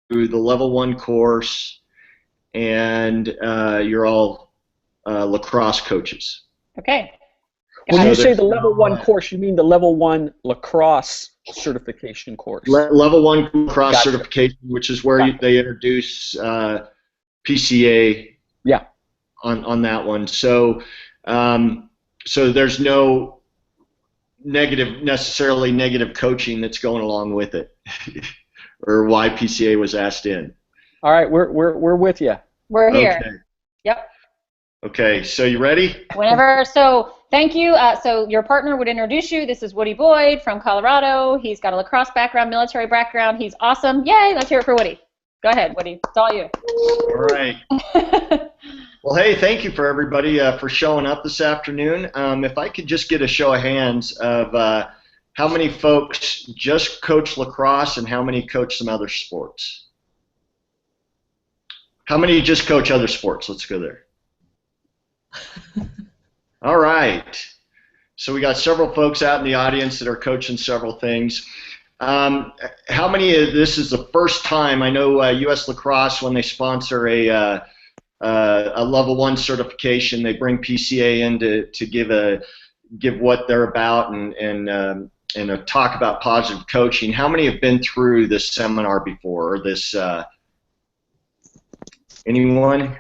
the level 1 course, and you're all lacrosse coaches. Okay. When Got you it. say the level 1 course, you mean the level 1 lacrosse certification course? Level 1 lacrosse Gotcha. certification, which is where they introduce PCA. Yeah. On that one. So so there's no necessarily negative coaching that's going along with it, or why PCA was asked in. All right, we're with you. We're here. Okay. Yep. Okay, so you ready? Whenever. So thank you. So your partner would introduce you. This is Woody Boyd from Colorado. He's got a lacrosse background, military background. He's awesome. Yay! Let's hear it for Woody. Go ahead, Woody. It's all you. All right. Well, hey, thank you for everybody for showing up this afternoon. If I could just get a show of hands of how many folks just coach lacrosse and how many coach some other sports. How many just coach other sports? Let's go there. All right. So we got several folks out in the audience that are coaching several things. How many of this is the first time? I know U.S. Lacrosse, when they sponsor a level 1 certification, they bring PCA in to give what they're about and talk about positive coaching. How many have been through this seminar before, or this? Anyone?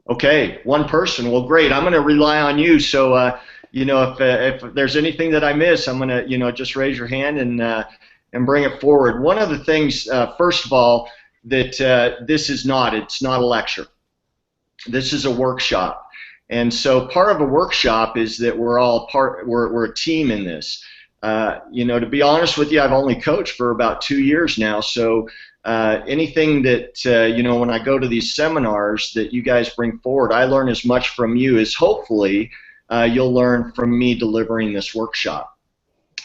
Okay, one person. Well, great. I'm going to rely on you. So, you know, if there's anything that I miss, I'm going to, you know, just raise your hand and bring it forward. One of the things, first of all, that it's not a lecture. This is a workshop. And so part of a workshop is that we're a team in this. You know, to be honest with you, I've only coached for about 2 years now, so anything that, you know, when I go to these seminars that you guys bring forward, I learn as much from you as hopefully you'll learn from me delivering this workshop.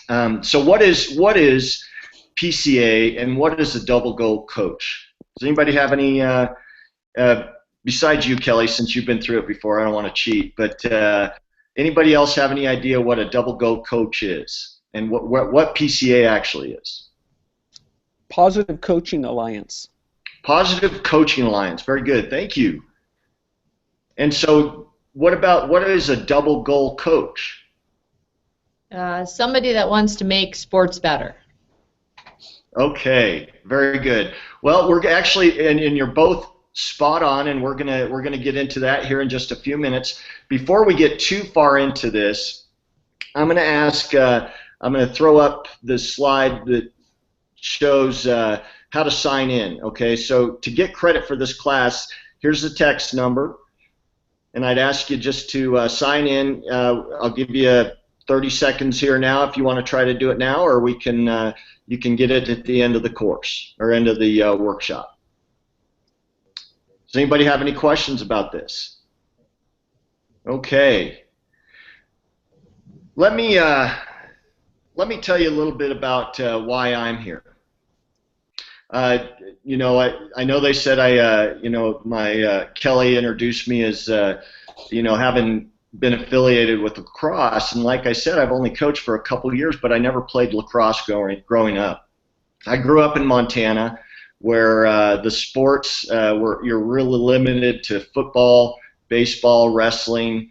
So what is PCA and what is a double goal coach? Does anybody have any, besides you, Kelly, since you've been through it before, I don't want to cheat, but anybody else have any idea what a double goal coach is and what PCA actually is? Positive Coaching Alliance. Positive Coaching Alliance. Very good. Thank you. And so what is a double goal coach? Somebody that wants to make sports better. Okay, very good. Well, we're actually, and you're both spot on, and we're gonna get into that here in just a few minutes. Before we get too far into this, I'm gonna ask, I'm gonna throw up the slide that shows how to sign in. Okay, so to get credit for this class, here's the text number, and I'd ask you just to sign in. I'll give you 30 seconds here now if you want to try to do it now, or we can you can get it at the end of the course or end of the workshop. Does anybody have any questions about this? Okay. Let me tell you a little bit about why I'm here. You know, I know they said you know, my Kelly introduced me as you know, having been affiliated with lacrosse, and like I said, I've only coached for a couple years, but I never played lacrosse growing up. I grew up in Montana, where the sports you're really limited to football, baseball, wrestling,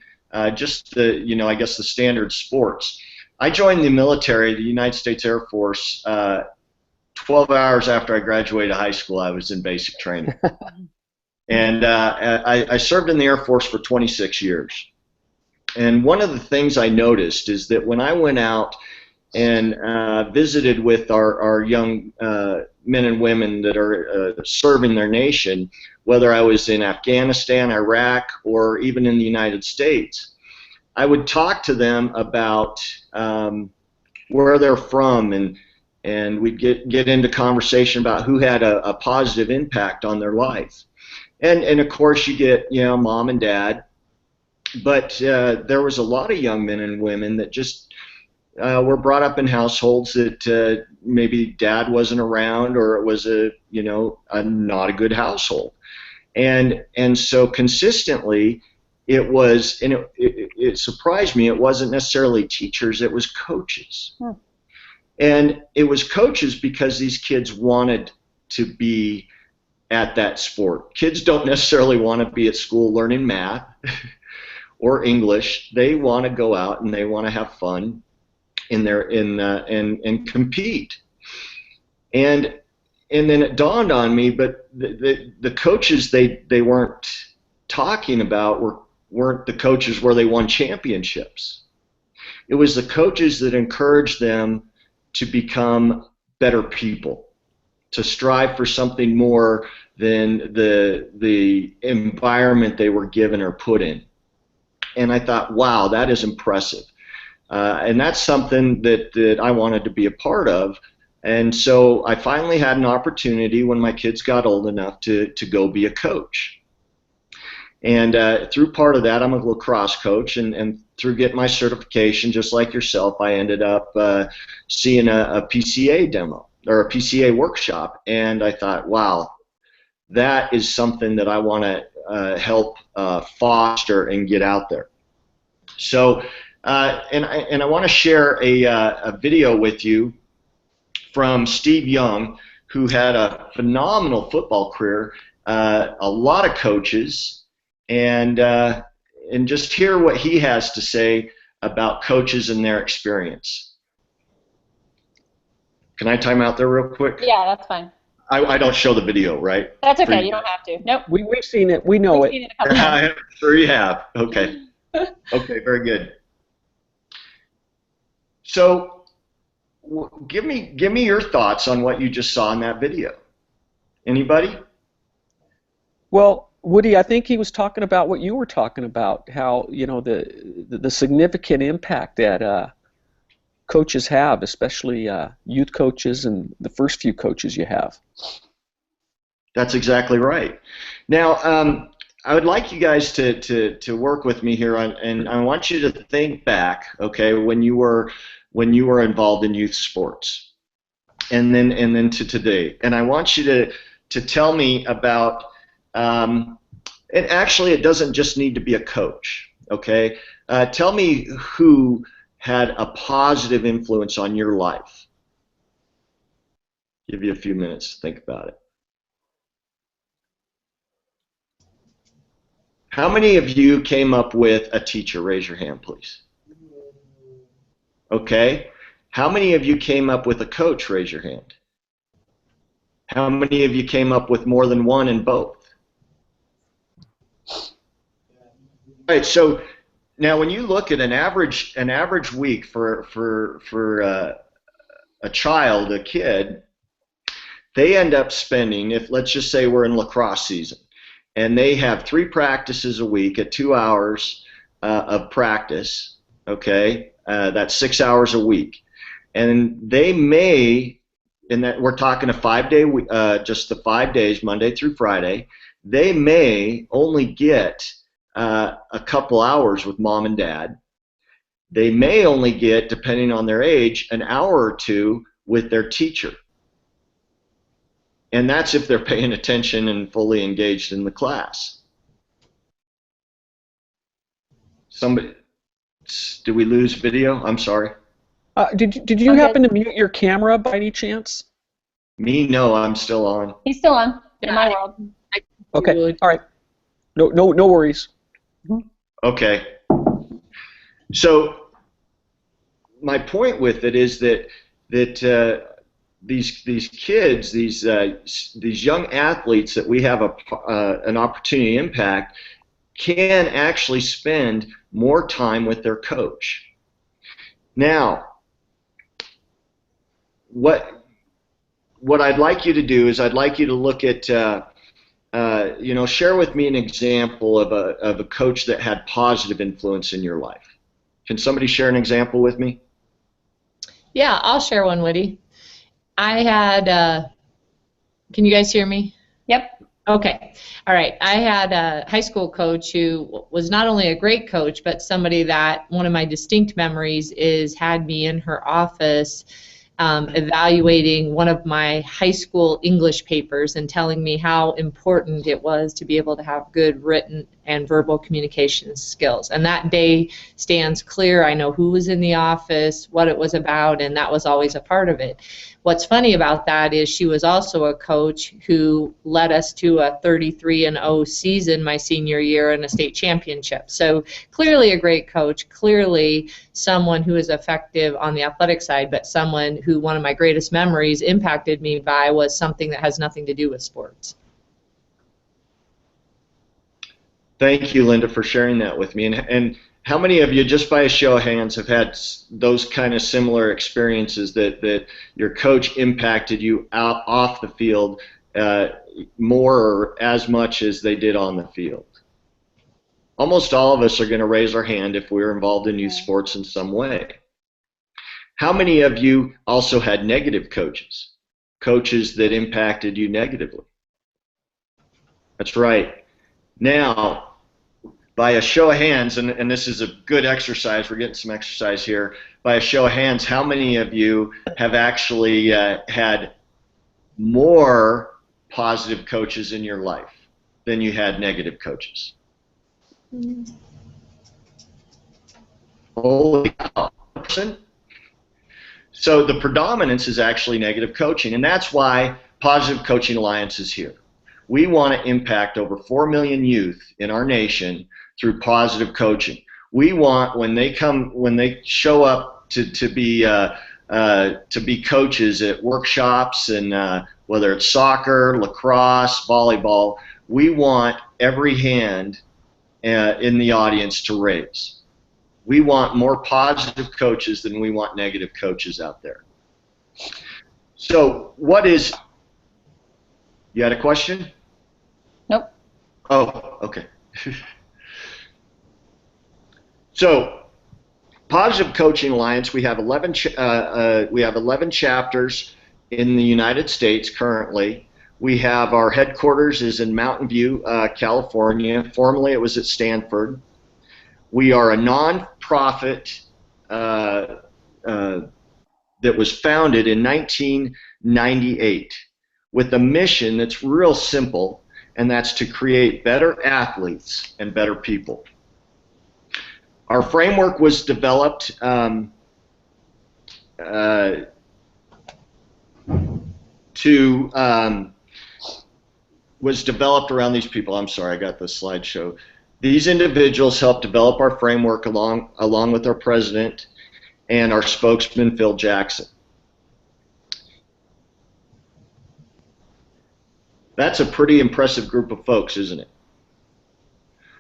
just the, you know, I guess the standard sports. I joined the military, the United States Air Force, 12 hours after I graduated high school. I was in basic training. And I served in the Air Force for 26 years. And one of the things I noticed is that when I went out and visited with our young men and women that are serving their nation, whether I was in Afghanistan, Iraq, or even in the United States, I would talk to them about where they're from, and we'd get into conversation about who had a positive impact on their life. And of course you get, you know, mom and dad, but there was a lot of young men and women that just were brought up in households that maybe dad wasn't around, or it was you know, not a good household, and so consistently it was, and it surprised me, it wasn't necessarily teachers, it was coaches. And it was coaches because these kids wanted to be at that sport. Kids don't necessarily want to be at school learning math or English. They want to go out and they want to have fun and compete. And then it dawned on me, but the coaches they weren't talking about weren't the coaches where they won championships. It was the coaches that encouraged them to become better people, to strive for something more than the environment they were given or put in. And I thought, wow, that is impressive. And that's something that I wanted to be a part of. And so I finally had an opportunity when my kids got old enough to go be a coach. And through part of that, I'm a lacrosse coach, and through getting my certification, just like yourself, I ended up seeing a PCA demo or a PCA workshop, and I thought, wow, that is something that I want to help foster and get out there. So, and I want to share a video with you from Steve Young, who had a phenomenal football career, a lot of coaches, and just hear what he has to say about coaches and their experience. Can I time out there real quick? Yeah, that's fine. I don't show the video, right? That's okay. You don't have to. Nope. We've seen it. We know We've seen it a couple times. I'm sure you have. Okay. Okay, very good. So, give me your thoughts on what you just saw in that video. Anybody? Well, Woody, I think he was talking about what you were talking about, how, you know, the significant impact that coaches have, especially youth coaches and the first few coaches you have. That's exactly right. Now, I would like you guys to work with me here on, and I want you to think back, okay, when you were involved in youth sports, and then to today, and I want you to tell me about. And actually, it doesn't just need to be a coach, okay? Tell me who had a positive influence on your life. Give you a few minutes to think about it. How many of you came up with a teacher? Raise your hand, please. Okay. How many of you came up with a coach? Raise your hand. How many of you came up with more than one and both? All right, so now when you look at an average week for a child, a kid, they end up spending, if let's just say we're in lacrosse season, and they have 3 practices a week at 2 hours of practice, okay, that's 6 hours a week, and they may, and that we're talking a 5-day, just the 5 days, Monday through Friday, they may only get a couple hours with mom and dad. They may only get, depending on their age, an hour or 2 with their teacher. And that's if they're paying attention and fully engaged in the class. Somebody, did we lose video? I'm sorry. Did you happen to mute your camera by any chance? Me? No, I'm still on. He's still on in my world. Okay. All right. No worries. Okay. So my point with it is that these kids, these young athletes that we have an opportunity to impact, can actually spend more time with their coach. Now, what I'd like you to do is I'd like you to look at share with me an example of a coach that had positive influence in your life. Can somebody share an example with me? Yeah, I'll share one, Woody. I had, can you guys hear me? Yep. Okay. All right. I had a high school coach who was not only a great coach, but somebody that one of my distinct memories is had me in her office evaluating one of my high school English papers and telling me how important it was to be able to have good written and verbal communication skills. And that day stands clear. I know who was in the office, what it was about, and that was always a part of it. What's funny about that is she was also a coach who led us to a 33-0 season my senior year and a state championship. So clearly a great coach, clearly someone who is effective on the athletic side, but someone who one of my greatest memories impacted me by was something that has nothing to do with sports. Thank you, Linda, for sharing that with me. And how many of you, just by a show of hands, have had those kind of similar experiences that your coach impacted you out off the field more or as much as they did on the field? Almost all of us are going to raise our hand if we're involved in youth sports in some way. How many of you also had negative coaches? Coaches that impacted you negatively? That's right. Now, by a show of hands, and this is a good exercise, we're getting some exercise here. By a show of hands, how many of you have actually had more positive coaches in your life than you had negative coaches? Holy cow. So the predominance is actually negative coaching, and that's why Positive Coaching Alliance is here. We want to impact over 4 million youth in our nation through positive coaching. We want, when they show up to be coaches at workshops, and whether it's soccer, lacrosse, volleyball, we want every hand in the audience to raise. We want more positive coaches than we want negative coaches out there. So you had a question? Nope. Oh, okay. So, Positive Coaching Alliance, we have 11 chapters in the United States currently. We have our headquarters is in Mountain View, California. Formerly it was at Stanford. We are a non-profit that was founded in 1998 with a mission that's real simple, and that's to create better athletes and better people. Our framework was developed around these people. I'm sorry, I got the slideshow. These individuals helped develop our framework along with our president and our spokesman, Phil Jackson. That's a pretty impressive group of folks, isn't it?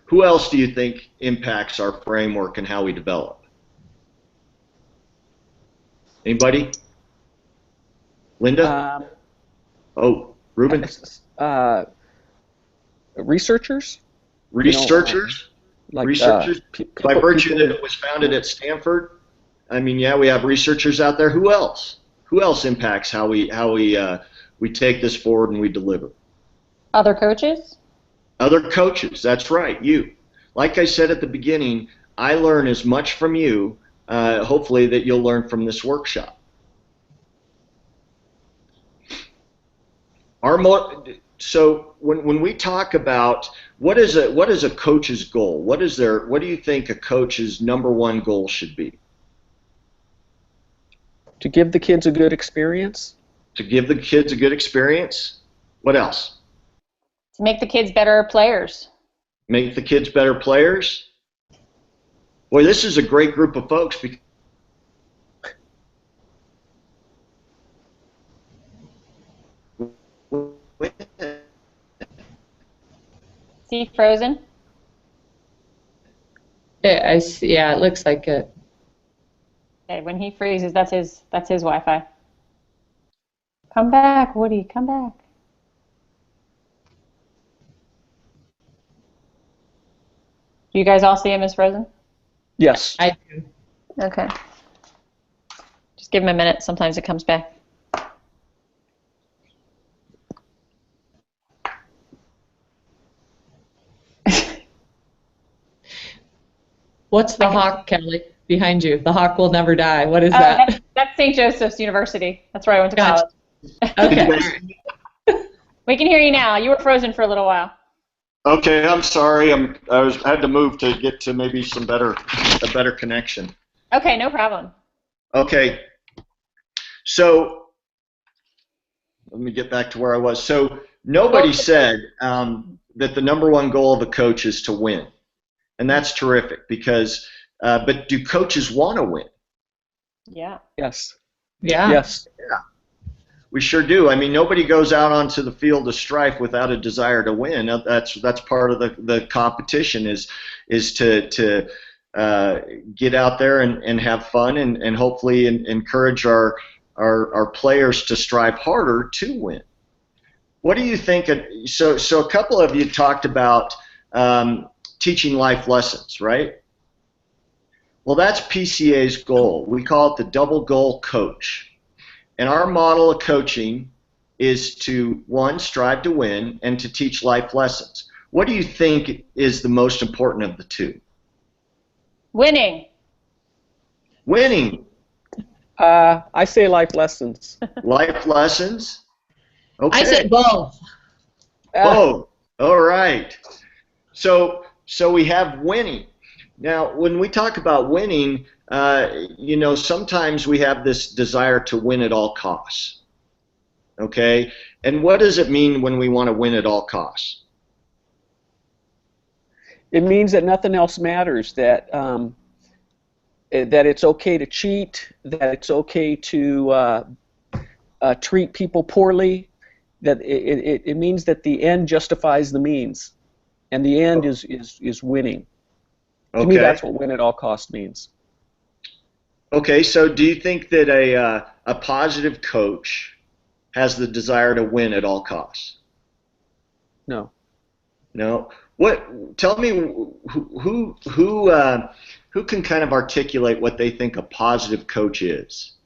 Who else do you think impacts our framework and how we develop? Anybody? Linda? Ruben? Researchers? Researchers? Like, researchers? By virtue that it was founded at Stanford? I mean, yeah, we have researchers out there. Who else? Who else impacts how we take this forward and we deliver? Other coaches? Other coaches, that's right, you. Like I said at the beginning, I learn as much from you, hopefully, that you'll learn from this workshop. So when we talk about what is a coach's goal, what do you think a coach's #1 goal should be? To give the kids a good experience. To give the kids a good experience. What else? To make the kids better players. Make the kids better players? Boy, this is a great group of folks. See frozen? I see, yeah, it looks like it. Okay, when he freezes, that's his Wi-Fi. Come back, Woody, come back. Do you guys all see him as frozen? Yes. I do. Okay. Just give him a minute. Sometimes it comes back. What's the hawk, Kelly, behind you? The hawk will never die. What is that? That's St. Joseph's University. That's where I went to college. Okay. We can hear you now. You were frozen for a little while. Okay, I'm sorry. I had to move to get to maybe a better connection. Okay, no problem. Okay, so let me get back to where I was. So nobody said that the number one goal of a coach is to win, and that's terrific because. But do coaches want to win? Yeah. Yes. Yeah. Yes. We sure do. I mean, nobody goes out onto the field of strife without a desire to win. That's part of the competition is to get out there and have fun and hopefully encourage our players to strive harder to win. What do you think? So a couple of you talked about teaching life lessons, right? Well, that's PCA's goal. We call it the double goal coach. And our model of coaching is to, one, strive to win, and to teach life lessons. What do you think is the most important of the two? Winning. Winning. I say life lessons. Life lessons? Okay. I said both. Oh, all right. So we have winning. Now, when we talk about winning, sometimes we have this desire to win at all costs. Okay? And what does it mean when we want to win at all costs? It means that nothing else matters, that it's okay to cheat, that it's okay to treat people poorly, that it means that the end justifies the means, and the end is winning. Okay. To me, that's what win at all costs means. Okay, so do you think that a positive coach has the desire to win at all costs? No. No. Tell me who can kind of articulate what they think a positive coach is?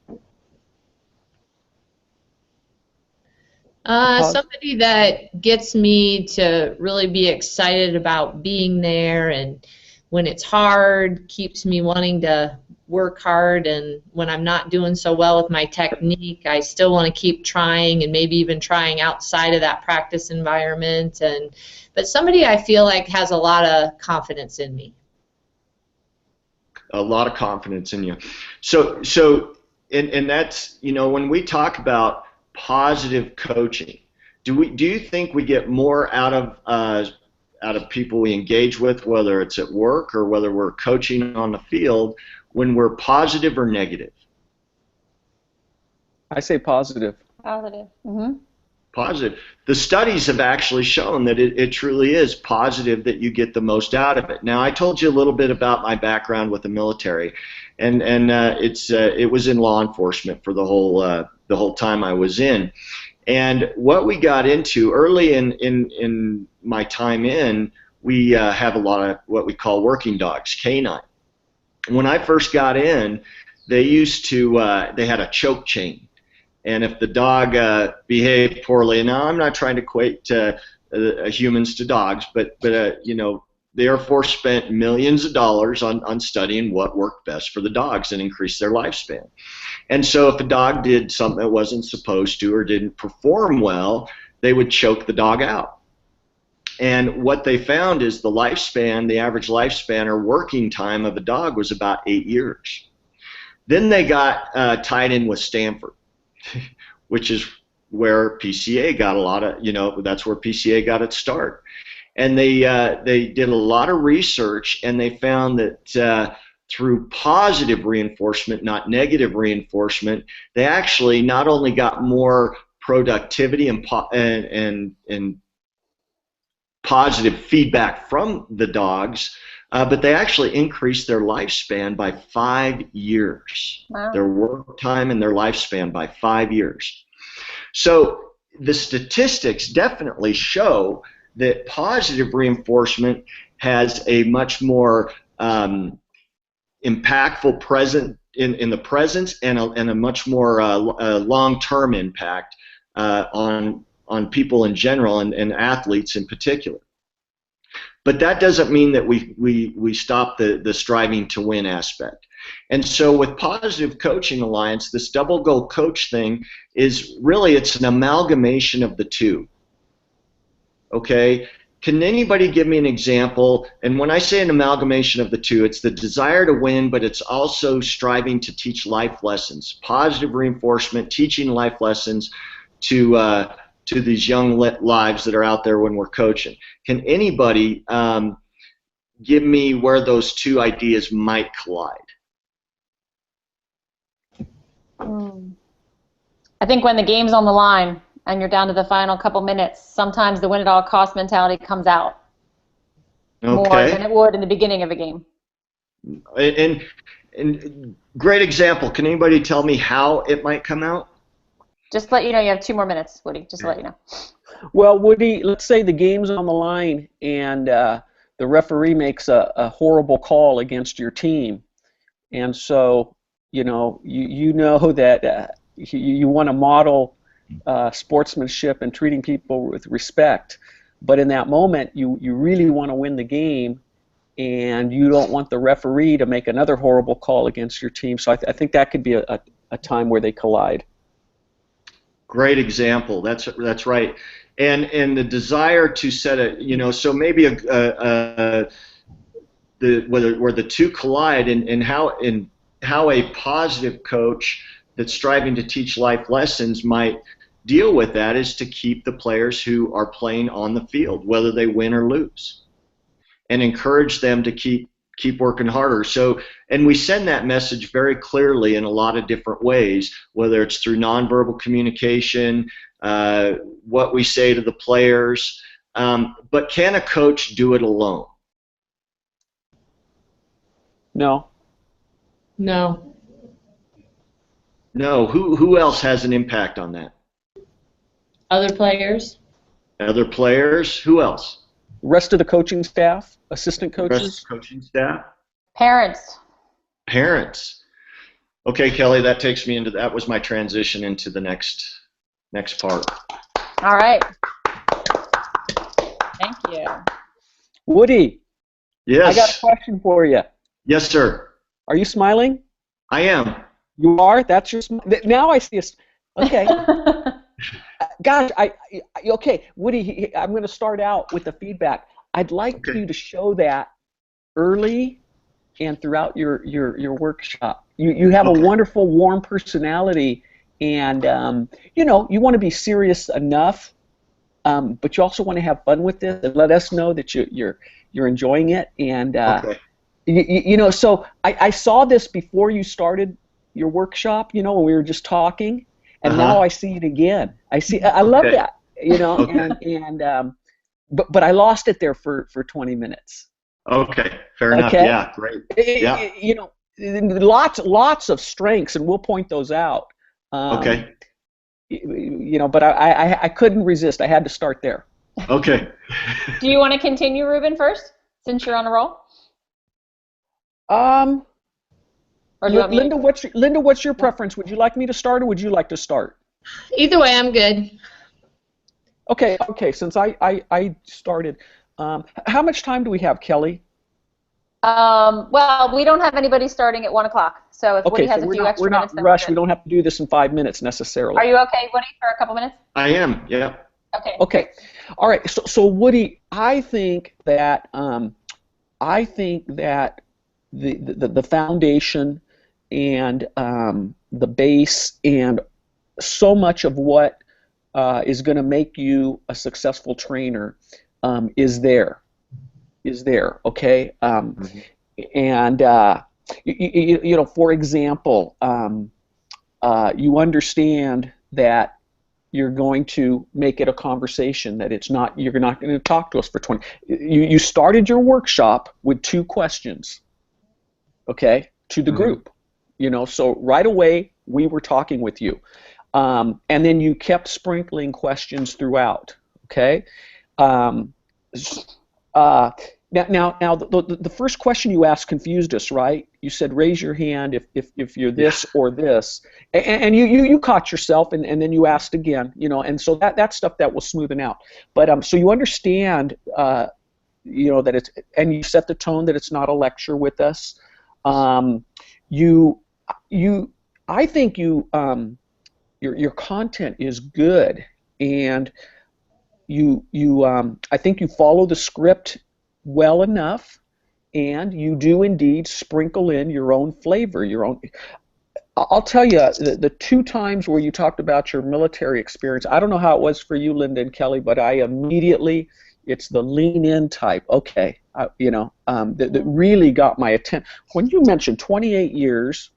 Somebody that gets me to really be excited about being there, and when it's hard, keeps me wanting to work hard, and when I'm not doing so well with my technique, I still want to keep trying and maybe even trying outside of that practice environment. But somebody I feel like has a lot of confidence in me. A lot of confidence in you. So and that's, when we talk about positive coaching, do you think we get more out of people we engage with, whether it's at work or whether we're coaching on the field, when we're positive or negative? I say positive. Positive. Mm-hmm. Positive. The studies have actually shown that it truly is positive, that you get the most out of it. Now, I told you a little bit about my background with the military, and it was in law enforcement for the whole time I was in. And what we got into early in my time in, we have a lot of what we call working dogs, canine. When I first got in, they had a choke chain. And if the dog behaved poorly, now I'm not trying to equate humans to dogs, but the Air Force spent millions of dollars on studying what worked best for the dogs and increased their lifespan. And so if a dog did something that wasn't supposed to or didn't perform well, they would choke the dog out. And what they found is the average lifespan or working time of a dog was about 8 years. Then they got tied in with Stanford, which is where PCA got a lot of, that's where PCA got its start. And they did a lot of research, and they found that through positive reinforcement, not negative reinforcement, they actually not only got more productivity and positive feedback from the dogs, but they actually increased their lifespan by 5 years. Wow. Their work time and their lifespan by 5 years. So the statistics definitely show that positive reinforcement has a much more impactful present in the presence and a much more long-term impact on people in general and athletes in particular. But that doesn't mean that we stop the striving to win aspect. And so with Positive Coaching Alliance, this double goal coach thing is really, it's an amalgamation of the two. Okay? can anybody give me an example? And when I say an amalgamation of the two, it's the desire to win, but it's also striving to teach life lessons, positive reinforcement, teaching life lessons to these young lives that are out there when we're coaching. Can anybody give me where those two ideas might collide? I think when the game's on the line and you're down to the final couple minutes, sometimes the win-at-all-cost mentality comes out more than it would in the beginning of a game. And great example. Can anybody tell me how it might come out? Just to let you know, you have 2 more minutes, Woody. Just to let you know. Well, Woody, let's say the game's on the line and the referee makes a horrible call against your team, and so you know that you want to model sportsmanship and treating people with respect, but in that moment you really want to win the game, and you don't want the referee to make another horrible call against your team. So I think that could be a time where they collide. Great example. That's right. And the desire to set a, so maybe where the two collide, and how a positive coach that's striving to teach life lessons might deal with that is to keep the players who are playing on the field, whether they win or lose, and encourage them to keep working harder. So, and we send that message very clearly in a lot of different ways, whether it's through nonverbal communication, what we say to the players. But can a coach do it alone? No. No. No. Who else has an impact on that? Other players? Other players? Who else? Rest of the coaching staff, assistant coaches? Rest of the coaching staff? Parents. Parents. Okay, Kelly, that takes me into, that was my transition into the next part. All right. Thank you. Woody. Yes. I got a question for you. Yes, sir. Are you smiling? I am. You are? That's your smile? Now I see okay. Gosh, okay, Woody, I'm going to start out with the feedback. I'd like you to show that early and throughout your workshop. You have a wonderful, warm personality, and you want to be serious enough, but you also want to have fun with this and let us know that you're enjoying it. And so I saw this before you started your workshop. When we were just talking. And now I see it again. I love that, but I lost it there for 20 minutes. Okay, fair enough. Yeah, great. Yeah. Lots of strengths, and we'll point those out. Okay. But I couldn't resist. I had to start there. Okay. Do you want to continue, Ruben, first, since you're on a roll? Or do you want me Linda, what's your preference? Would you like me to start, or would you like to start? Either way, I'm good. Okay. Since I started, how much time do we have, Kelly? Well, we don't have anybody starting at 1 o'clock. So if Woody has a few extra minutes, we're not rushed. We don't have to do this in 5 minutes necessarily. Are you okay, Woody, for a couple minutes? I am. Yeah. Okay. All right. So Woody, I think that the foundation and the base and so much of what is going to make you a successful trainer is there. Okay. And for example, you understand that you're going to make it a conversation, that you're not going to talk to us for 20. You started your workshop with 2 questions, okay, to the group. So right away we were talking with you, and then you kept sprinkling questions throughout. Okay. Now the first question you asked confused us, right? You said raise your hand if you're this or this, and you caught yourself, and then you asked again, and so that's stuff that was smoothing out. But so you understand, that it's, and you set the tone that it's not a lecture with us. I think your content is good, and I think you follow the script well enough, and you do indeed sprinkle in your own flavor, your own. I'll tell you, the 2 times where you talked about your military experience, I don't know how it was for you, Linda and Kelly, but I immediately, it's the lean-in type. Okay, that really got my attention. When you mentioned 28 years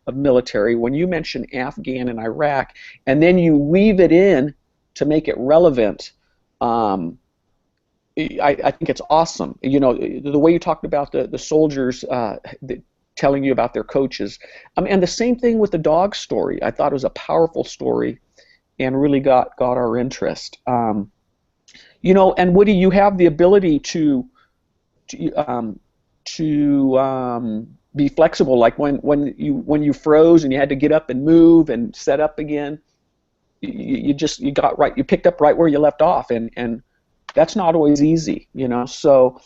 of military, when you mentioned Afghan and Iraq, and then you weave it in to make it relevant, I think it's awesome. The way you talked about the soldiers telling you about their coaches. And the same thing with the dog story. I thought it was a powerful story and really got our interest. And Woody, you have the ability to be flexible. Like when you froze and you had to get up and move and set up again, you picked up right where you left off, and that's not always easy, So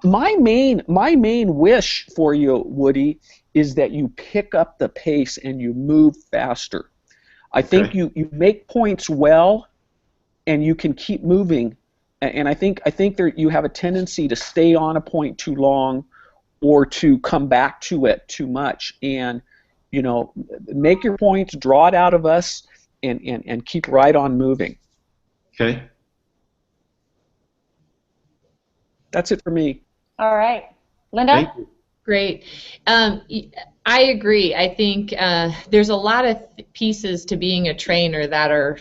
my main wish for you, Woody, is that you pick up the pace and you move faster. I think you make points well, and you can keep moving. And I think you have a tendency to stay on a point too long, or to come back to it too much. And make your points, draw it out of us, and keep right on moving. Okay. That's it for me. All right. Linda? Thank you. Great. I agree. I think there's a lot of pieces to being a trainer that are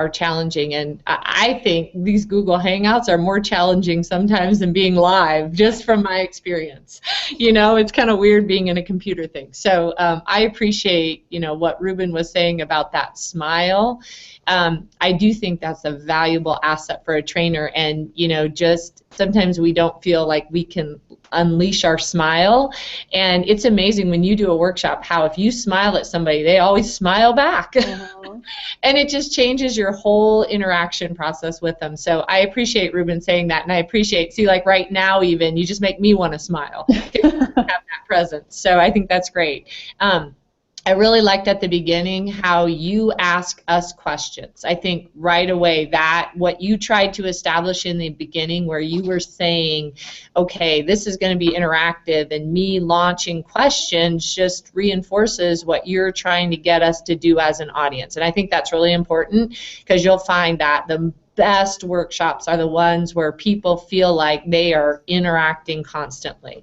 challenging, and I think these Google Hangouts are more challenging sometimes than being live, just from my experience. It's kind of weird being in a computer thing. So I appreciate what Ruben was saying about that smile. I do think that's a valuable asset for a trainer, and just sometimes we don't feel like we can unleash our smile, and it's amazing when you do a workshop how if you smile at somebody, they always smile back. And it just changes your whole interaction process with them. So I appreciate Ruben saying that, and I appreciate, like right now even, you just make me want to smile to have that presence. So I think that's great. I really liked at the beginning how you ask us questions. I think right away that what you tried to establish in the beginning, where you were saying, okay, this is going to be interactive, and me launching questions just reinforces what you're trying to get us to do as an audience. And I think that's really important, because you'll find that the best workshops are the ones where people feel like they are interacting constantly.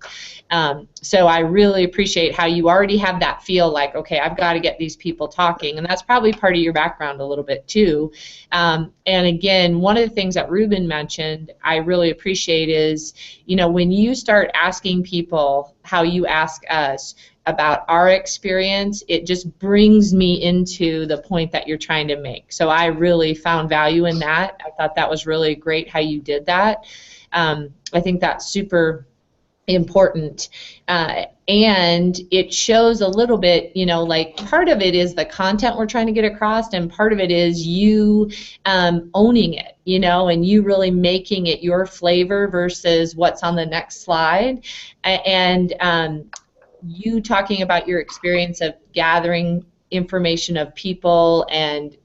So I really appreciate how you already have that feel like, okay, I've got to get these people talking, and that's probably part of your background a little bit too. And again, one of the things that Ruben mentioned I really appreciate is, when you start asking people how you ask us about our experience, it just brings me into the point that you're trying to make. So I really found value in that. I thought that was really great how you did that. I think that's super important. And it shows a little bit, like part of it is the content we're trying to get across, and part of it is you owning it, and you really making it your flavor versus what's on the next slide. And you talking about your experience of gathering information of people and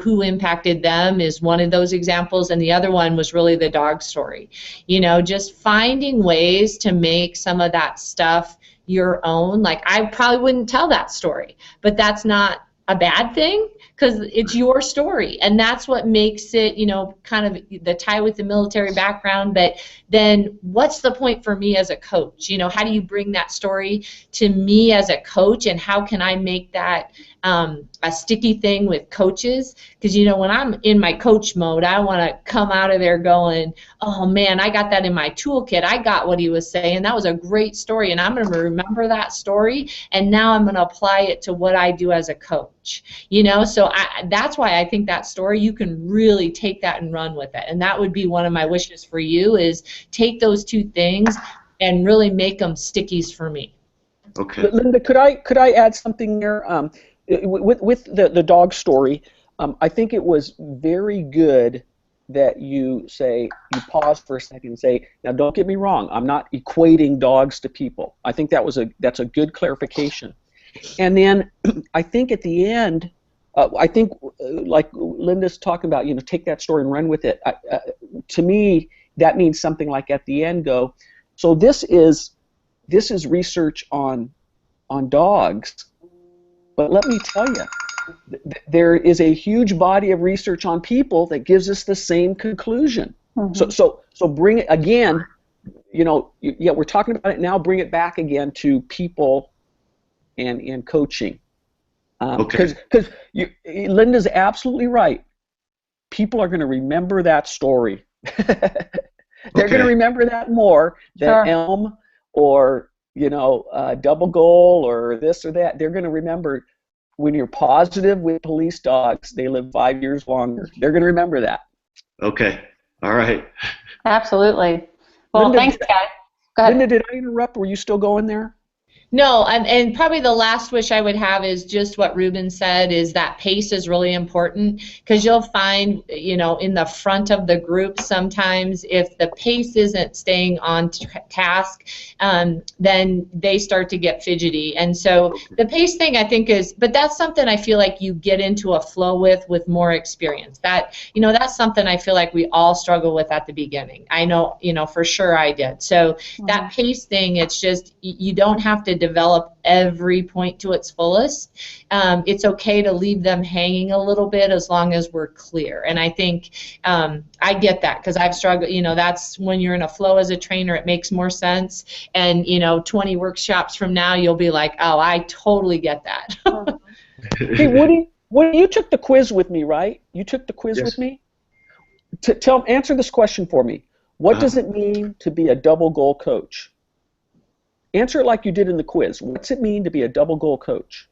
who impacted them is one of those examples, and the other one was really the dog story. Just finding ways to make some of that stuff your own. Like, I probably wouldn't tell that story, but that's not a bad thing, because it's your story, and that's what makes it, kind of the tie with the military background. But then what's the point for me as a coach? How do you bring that story to me as a coach, and how can I make that a sticky thing with coaches? Because when I'm in my coach mode, I want to come out of there going, oh man, I got that in my toolkit. I got what he was saying. That was a great story, and I'm going to remember that story, and now I'm going to apply it to what I do as a coach. So that's why I think that story, you can really take that and run with it. And that would be one of my wishes for you, is take those two things and really make them stickies for me. Okay. Linda, could I add something there? With the dog story, I think it was very good that you pause for a second and say, now don't get me wrong, I'm not equating dogs to people. I think that's a good clarification. And then I think at the end, I think, like Linda's talking about, take that story and run with it. To me, that means something like at the end go, so this is research on dogs, but let me tell you, there is a huge body of research on people that gives us the same conclusion. Mm-hmm. So bring it again. We're talking about it now. Bring it back again to people and coaching. Because Linda's absolutely right. People are going to remember that story. They're going to remember that more than Elm or double goal or this or that. They're going to remember when you're positive with police dogs, they live 5 years longer. They're going to remember that. Okay. All right. Absolutely. Well, Linda, thanks, guys. Go ahead. Linda, did I interrupt? Were you still going there? No, and probably the last wish I would have is just what Ruben said, is that pace is really important, because you'll find, in the front of the group sometimes if the pace isn't staying on task, then they start to get fidgety. And so the pace thing I think but that's something I feel like you get into a flow with more experience. That's something I feel like we all struggle with at the beginning. I know, for sure I did. So that pace thing, it's just, you don't have to develop every point to its fullest. It's okay to leave them hanging a little bit as long as we're clear. And I think I get that, because I've struggled. That's when you're in a flow as a trainer, it makes more sense. And 20 workshops from now, you'll be like, oh, I totally get that. Hey, Woody, you took the quiz with me, right? You took the quiz with me? Answer this question for me. What does it mean to be a double goal coach? Answer it like you did in the quiz. What's it mean to be a double goal coach?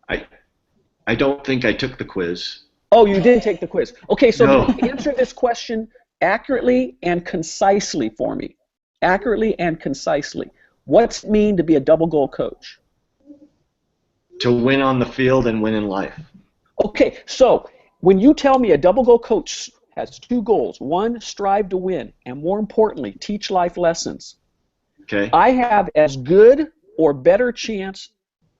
I don't think I took the quiz. Oh, you didn't take the quiz. Okay, so no. Answer this question accurately and concisely for me. Accurately and concisely. What's it mean to be a double goal coach? To win on the field and win in life. Okay, so when you tell me a double goal coach has two goals, one, strive to win, and more importantly, teach life lessons. Okay. I have as good or better chance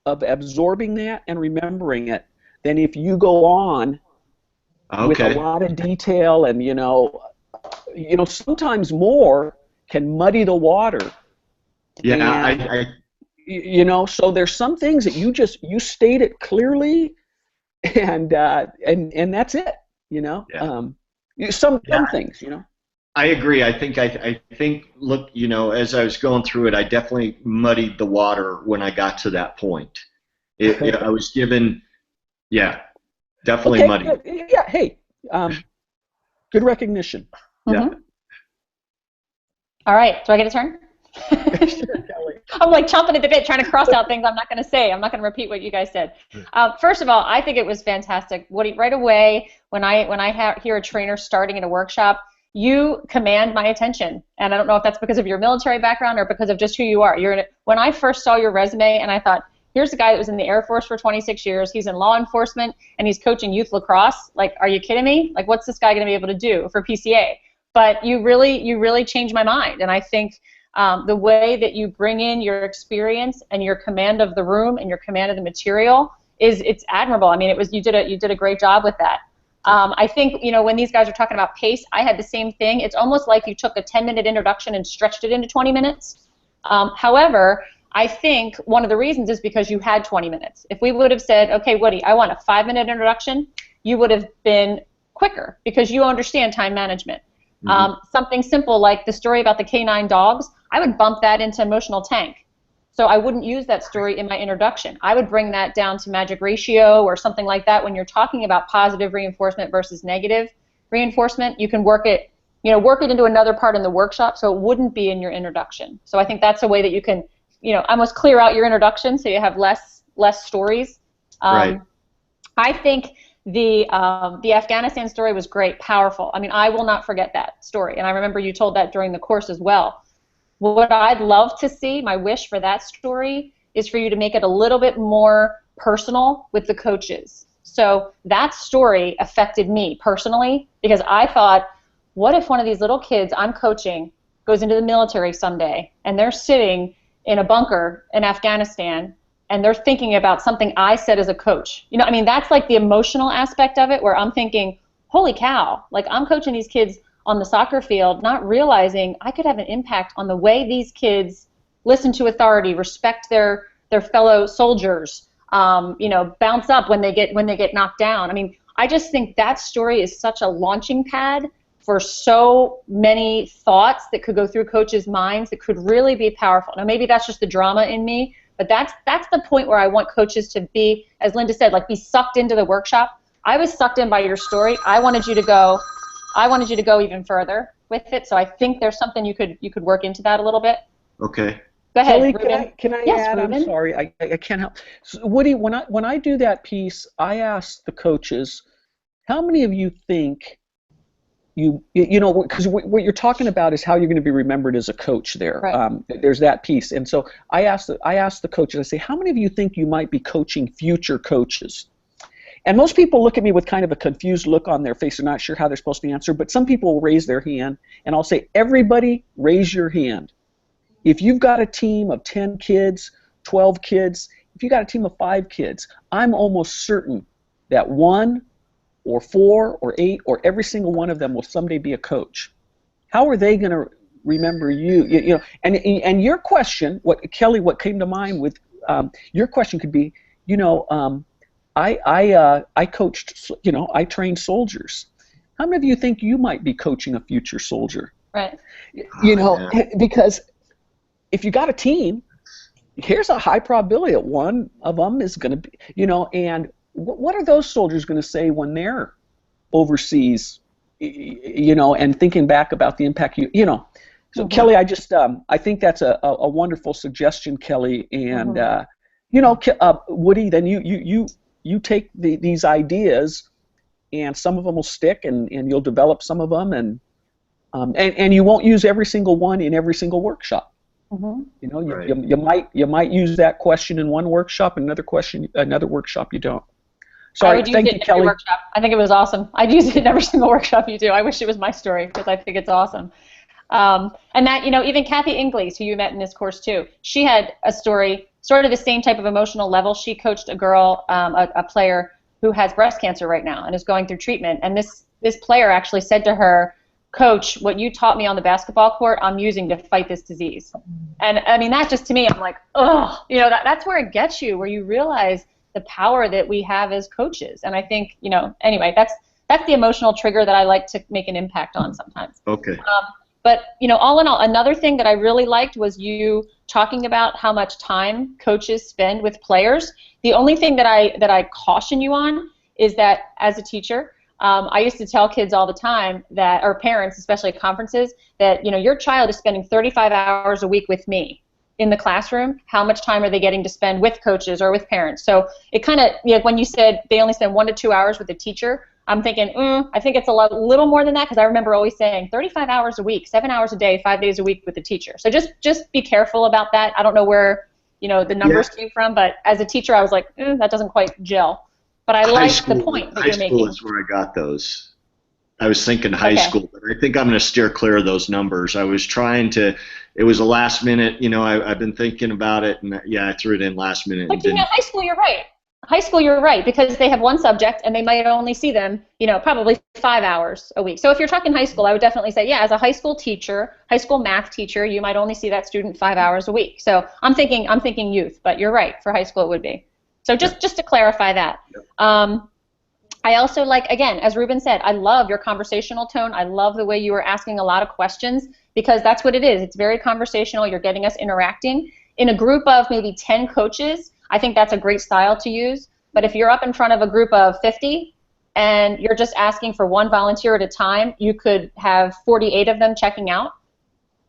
of absorbing that and remembering it than if you go on with a lot of detail and sometimes more can muddy the water. Yeah, so there's some things that you state it clearly, and that's it. Some things. I agree. I think. Look, as I was going through it, I definitely muddied the water when I got to that point. I was given, definitely muddy. Yeah. Hey, good recognition. Mm-hmm. Yeah. All right. Do I get a turn? Sure, Kelly. I'm like chomping at the bit, trying to cross out things I'm not going to say. I'm not going to repeat what you guys said. First of all, I think it was fantastic. Woody, right away when I hear a trainer starting in a workshop, you command my attention, and I don't know if that's because of your military background or because of just who you are. When I first saw your resume, and I thought, here's a guy that was in the Air Force for 26 years. He's in law enforcement, and he's coaching youth lacrosse. Like, are you kidding me? Like, what's this guy going to be able to do for PCA? But you really changed my mind, and I think the way that you bring in your experience and your command of the room and your command of the material it's admirable. I mean, you did a great job with that. I think, when these guys are talking about pace, I had the same thing. It's almost like you took a 10-minute introduction and stretched it into 20 minutes. However, I think one of the reasons is because you had 20 minutes. If we would have said, okay, Woody, I want a 5-minute introduction, you would have been quicker because you understand time management. Mm-hmm. Something simple like the story about the canine dogs, I would bump that into emotional tank. So I wouldn't use that story in my introduction. I would bring that down to magic ratio or something like that. When you're talking about positive reinforcement versus negative reinforcement, you can work it into another part in the workshop so it wouldn't be in your introduction. So I think that's a way that you can, almost clear out your introduction so you have less stories. Right. I think the Afghanistan story was great, powerful. I mean, I will not forget that story, and I remember you told that during the course as well. What I'd love to see, my wish for that story, is for you to make it a little bit more personal with the coaches. So that story affected me personally because I thought, what if one of these little kids I'm coaching goes into the military someday and they're sitting in a bunker in Afghanistan and they're thinking about something I said as a coach. You know, I mean, that's like the emotional aspect of it, where I'm thinking, holy cow, like I'm coaching these kids on the soccer field, not realizing I could have an impact on the way these kids listen to authority, respect their fellow soldiers, you know, bounce up when they get knocked down. I mean, I just think that story is such a launching pad for so many thoughts that could go through coaches' minds that could really be powerful. Now, maybe that's just the drama in me, but that's the point where I want coaches to be, as Linda said, like be sucked into the workshop. I was sucked in by your story. I wanted you to go even further with it. So I think there's something you could work into that a little bit. Okay. Go ahead, Kelly, Ruben. can I Yes, add? Ruben. I'm sorry, I can't help. So, Woody, when I do that piece, I ask the coaches, how many of you think you know, because what you're talking about is how you're going to be remembered as a coach there. Right. There's that piece. And so I ask the coaches, I say, how many of you think you might be coaching future coaches? And most people look at me with kind of a confused look on their face. They're not sure how they're supposed to answer, but some people will raise their hand, and I'll say, everybody raise your hand. If you've got a team of 10 kids, 12 kids, if you've got a team of 5 kids, I'm almost certain that 1 or 4 or 8 or every single one of them will someday be a coach. How are they going to remember you? You know, and your question, what came to mind with your question could be, you know, I coached, you know, I trained soldiers. How many of you think you might be coaching a future soldier? Right. You know, because if you got a team, here's a high probability that one of them is going to be, you know, and what are those soldiers going to say when they're overseas, you know, and thinking back about the impact you know. So Kelly, I think that's a wonderful suggestion, Kelly, and you know, Woody, then you take these ideas, and some of them will stick, and you'll develop some of them, and you won't use every single one in every single workshop. You know, you might use that question in one workshop, and another workshop you don't. Sorry, thank you, Kelly. Workshop. I think it was awesome. I'd use it in every single workshop you do. I wish it was my story because I think it's awesome. And that, you know, even Kathy Ingles, who you met in this course too, she had a story, sort of the same type of emotional level. She coached a girl, a player who has breast cancer right now and is going through treatment. And this player actually said to her, Coach, what you taught me on the basketball court, I'm using to fight this disease. And I mean, that just to me, I'm like, oh, you know, that's where it gets you, where you realize the power that we have as coaches. And I think, you know, anyway, that's the emotional trigger that I like to make an impact on sometimes. Okay. But, you know, all in all, another thing that I really liked was you talking about how much time coaches spend with players. The only thing that I caution you on is that as a teacher, I used to tell kids all the time that, or parents, especially at conferences, that, you know, your child is spending 35 hours a week with me in the classroom. How much time are they getting to spend with coaches or with parents? So it kind of, you know, when you said they only spend 1 to 2 hours with a teacher, I'm thinking, I think it's little more than that, because I remember always saying 35 hours a week, 7 hours a day, 5 days a week with a teacher. So just be careful about that. I don't know where, you know, the numbers came from, but as a teacher, I was like, that doesn't quite gel. But I like the point that you're making. High school is where I got those. I was thinking high school, but I think I'm going to steer clear of those numbers. I was trying to, it was a last minute, you know, I've been thinking about it, and I threw it in last minute. But you know, high school, you're right. High school, you're right, because they have one subject, and they might only see them, you know, probably 5 hours a week. So if you're talking high school, I would definitely say, yeah, as a high school teacher, high school math teacher, you might only see that student 5 hours a week. So I'm thinking youth, but you're right, for high school it would be. So just to clarify that. I also like, again, as Ruben said, I love your conversational tone. I love the way you were asking a lot of questions, because that's what it is. It's very conversational. You're getting us interacting. In a group of maybe 10 coaches, I think that's a great style to use. But if you're up in front of a group of 50 and you're just asking for one volunteer at a time, you could have 48 of them checking out.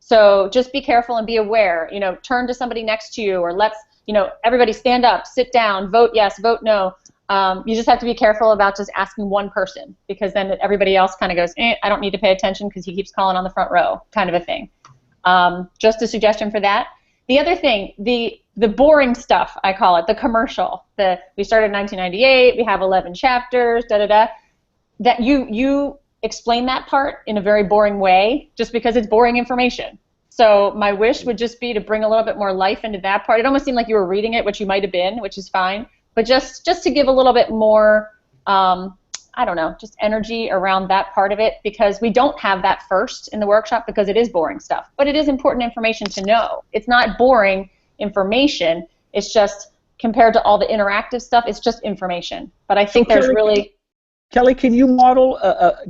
So just be careful and be aware. You know, turn to somebody next to you, or you know, everybody stand up, sit down, vote yes, vote no. You just have to be careful about just asking one person, because then everybody else kind of goes, I don't need to pay attention because he keeps calling on the front row, kind of a thing. Just a suggestion for that. The other thing, the boring stuff, I call it, the commercial. We started in 1998, we have 11 chapters, that you explain that part in a very boring way, just because it's boring information. So my wish would just be to bring a little bit more life into that part. It almost seemed like you were reading it, which you might have been, which is fine. But just to give a little bit more, I don't know, just energy around that part of it, because we don't have that first in the workshop because it is boring stuff. But it is important information to know. It's not boring information. It's just, compared to all the interactive stuff, it's just information. But I think there's really... Kelly, can you model,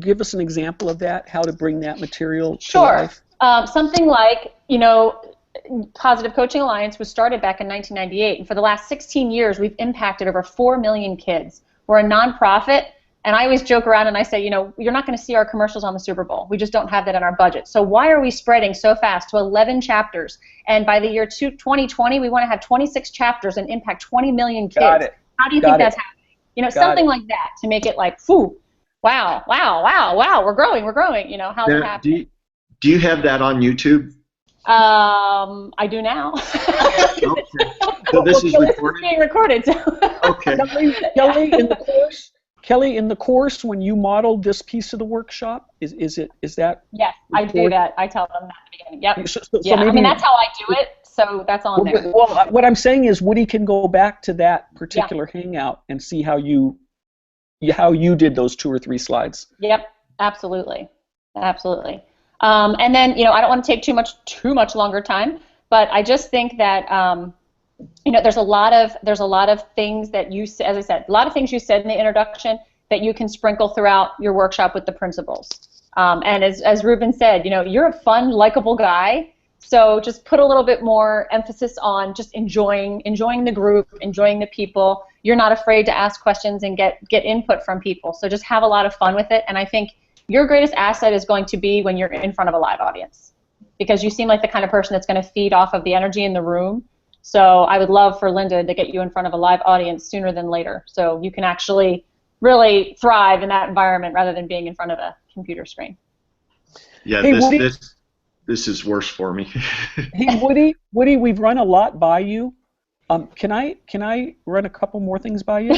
give us an example of that, how to bring that material to life? Something like, you know, Positive Coaching Alliance was started back in 1998, and for the last 16 years, we've impacted over 4 million kids. We're a nonprofit, and I always joke around and I say, you know, you're not going to see our commercials on the Super Bowl. We just don't have that in our budget. So why are we spreading so fast to 11 chapters? And by the year 2020, we want to have 26 chapters and impact 20 million kids. Got it. How do you think that's happening? You know, something like that to make it like, whew, wow, we're growing. You know, how's it happening? Do you have that on YouTube? I do now. Okay. So this is recorded? Being recorded. So. Okay. Kelly, in the course, when you modeled this piece of the workshop, is that? Yes, I do that. I tell them that at the beginning. Yep. So yeah, maybe, I mean, that's how I do it, so that's on there. Well, what I'm saying is Woody can go back to that particular hangout and see how you did those 2 or 3 slides. Yep, absolutely. And then, you know, I don't want to take too much longer time, but I just think that, you know, there's a lot of things that you, as I said, a lot of things you said in the introduction that you can sprinkle throughout your workshop with the principles. And as Ruben said, you know, you're a fun, likable guy, so just put a little bit more emphasis on just enjoying the group, enjoying the people. You're not afraid to ask questions and get input from people, so just have a lot of fun with it. And I think your greatest asset is going to be when you're in front of a live audience, because you seem like the kind of person that's going to feed off of the energy in the room. So I would love for Linda to get you in front of a live audience sooner than later, so you can actually really thrive in that environment rather than being in front of a computer screen. Yeah, hey, this is worse for me. Hey, Woody, we've run a lot by you. Can I run a couple more things by you?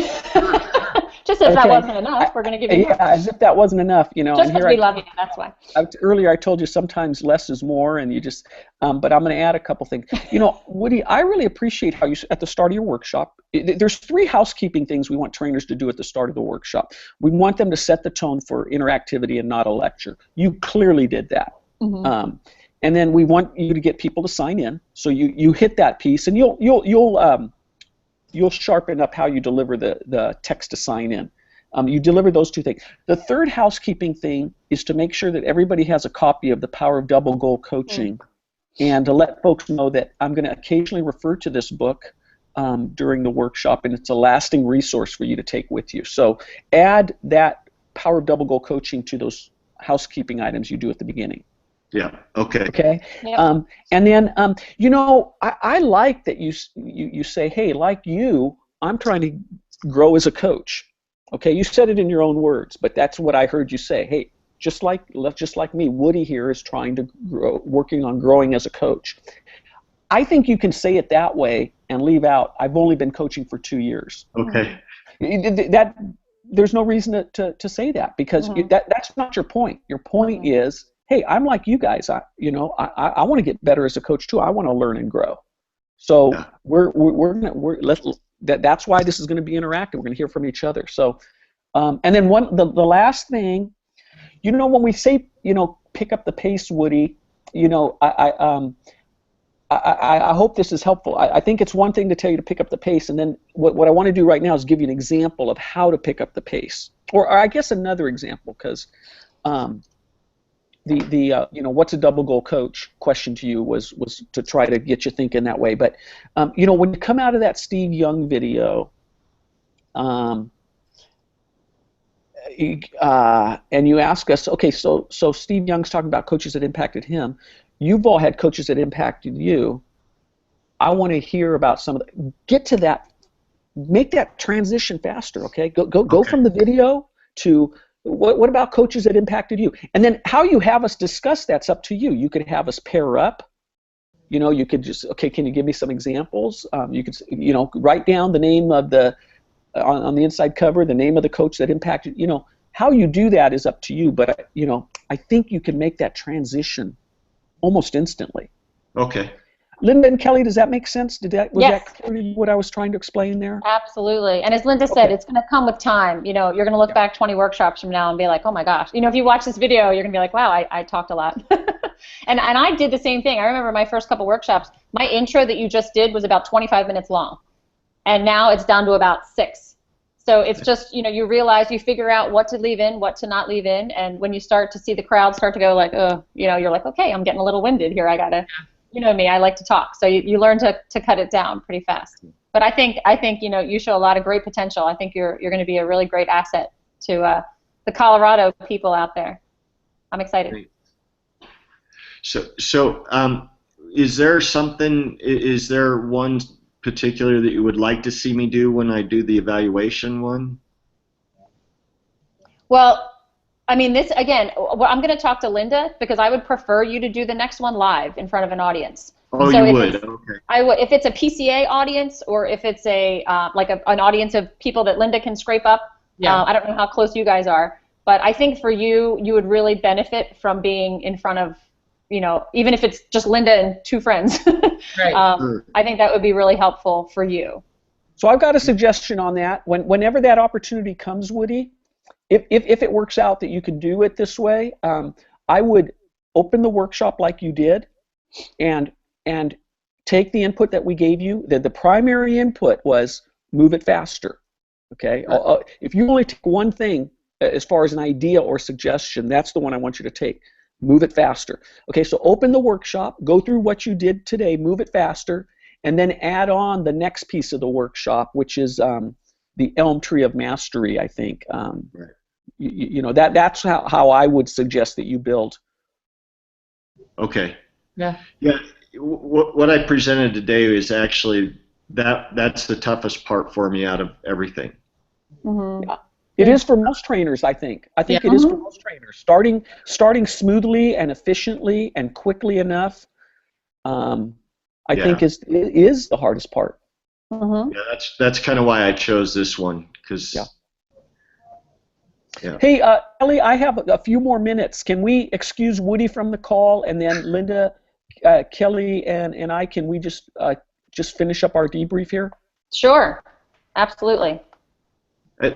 Just as that wasn't enough, we're going to give you more. Yeah, as if that wasn't enough, you know. Just because we love you, that's why. Earlier I told you sometimes less is more, and you just, but I'm going to add a couple things. You know, Woody, I really appreciate how you, at the start of your workshop, there's 3 housekeeping things we want trainers to do at the start of the workshop. We want them to set the tone for interactivity and not a lecture. You clearly did that. Mm-hmm. And then we want you to get people to sign in. So you hit that piece, and you'll sharpen up how you deliver the text to sign in. You deliver those 2 things. The third housekeeping thing is to make sure that everybody has a copy of The Power of Double Goal Coaching, and to let folks know that I'm going to occasionally refer to this book during the workshop, and it's a lasting resource for you to take with you. So add that Power of Double Goal Coaching to those housekeeping items you do at the beginning. Yeah. Okay. Okay. Yep. And then, you know, I like that you say, hey, like you, I'm trying to grow as a coach. Okay. You said it in your own words, but that's what I heard you say. Hey, just like me, Woody here is trying to grow, working on growing as a coach. I think you can say it that way and leave out, I've only been coaching for 2 years. Okay. There's no reason to say that, because that's not your point. Your point is, hey, I'm like you guys. I want to get better as a coach too. I want to learn and grow. So that's why this is going to be interactive. We're going to hear from each other. So, and then the last thing, you know, when we say, you know, pick up the pace, Woody, you know, I hope this is helpful. I think it's one thing to tell you to pick up the pace, and then what I want to do right now is give you an example of how to pick up the pace, or I guess another example, because. You know, what's a double goal coach question to you was to try to get you thinking that way. But you know, when you come out of that Steve Young video, and you ask us, okay, so Steve Young's talking about coaches that impacted him. You've all had coaches that impacted you. I want to hear about some of the, get to that, make that transition faster. Okay, go from the video to. What about coaches that impacted you? And then how you have us discuss that's up to you. You could have us pair up. You know, you could just, okay, can you give me some examples? You could, you know, write down the name of the, on the inside cover, the name of the coach that impacted, you know, how you do that is up to you. But, you know, I think you can make that transition almost instantly. Okay. Linda and Kelly, does that make sense? Was Yes. that clear to you what I was trying to explain there? Absolutely. And as Linda said, Okay. it's going to come with time. You know, you're going to look back 20 workshops from now and be like, oh my gosh. You know, if you watch this video, you're going to be like, wow, I talked a lot. and I did the same thing. I remember my first couple workshops, my intro that you just did was about 25 minutes long. And now it's down to about 6. So it's just, you know, you realize, you figure out what to leave in, what to not leave in. And when you start to see the crowd start to go like, oh, you know, you're like, okay, I'm getting a little winded here. I got to, you know me, I like to talk. So you learn to cut it down pretty fast. But I think you know, you show a lot of great potential. I think you're going to be a really great asset to the Colorado people out there. I'm excited. Great. So is there something? Is there one particular that you would like to see me do when I do the evaluation one? Well, I mean, this again, I'm going to talk to Linda because I would prefer you to do the next one live in front of an audience. Oh, so you would? Okay. I would, if it's a PCA audience or if it's a like an audience of people that Linda can scrape up. Yeah. I don't know how close you guys are, but I think for you, you would really benefit from being in front of, you know, even if it's just Linda and 2 friends. Right. I think that would be really helpful for you. So I've got a suggestion on that. Whenever that opportunity comes, Woody, if it works out that you can do it this way, I would open the workshop like you did, and take the input that we gave you. The primary input was move it faster. Okay. If you only take one thing as far as an idea or suggestion, that's the one I want you to take. Move it faster. Okay. So open the workshop, go through what you did today, move it faster, and then add on the next piece of the workshop, which is the Elm Tree of Mastery, I think. Right. You know, that's how I would suggest that you build. Okay. Yeah. Yeah. What I presented today is actually that's the toughest part for me out of everything. Mm-hmm. Yeah. It is for most trainers, I think. I think it is for most trainers. Starting smoothly and efficiently and quickly enough, I think is the hardest part. Mm-hmm. Yeah, that's kind of why I chose this one, because. Yeah. Hey, Ellie, I have a few more minutes. Can we excuse Woody from the call, and then Linda, Kelly, and I, can we just finish up our debrief here? Sure. Absolutely.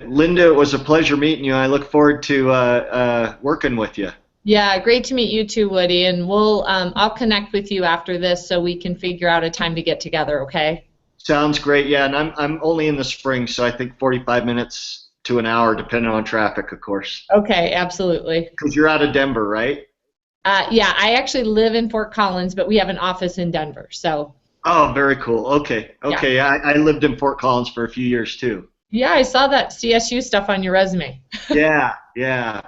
Linda, it was a pleasure meeting you. I look forward to working with you. Yeah, great to meet you too, Woody. And I'll connect with you after this so we can figure out a time to get together. Okay? Sounds great. Yeah, and I'm only in the spring, so I think 45 minutes to an hour, depending on traffic, of course. Okay, absolutely. Because you're out of Denver, right? Yeah, I actually live in Fort Collins, but we have an office in Denver. So. Oh, very cool. Okay. Yeah. I lived in Fort Collins for a few years too. Yeah, I saw that CSU stuff on your resume. Yeah,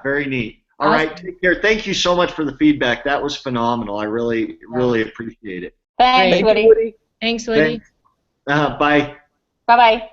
very neat. All right, take care. Thank you so much for the feedback. That was phenomenal. I really appreciate it. Thanks, Thank Woody. you, Woody. Thanks, Woody. Thanks. Bye. Bye-bye.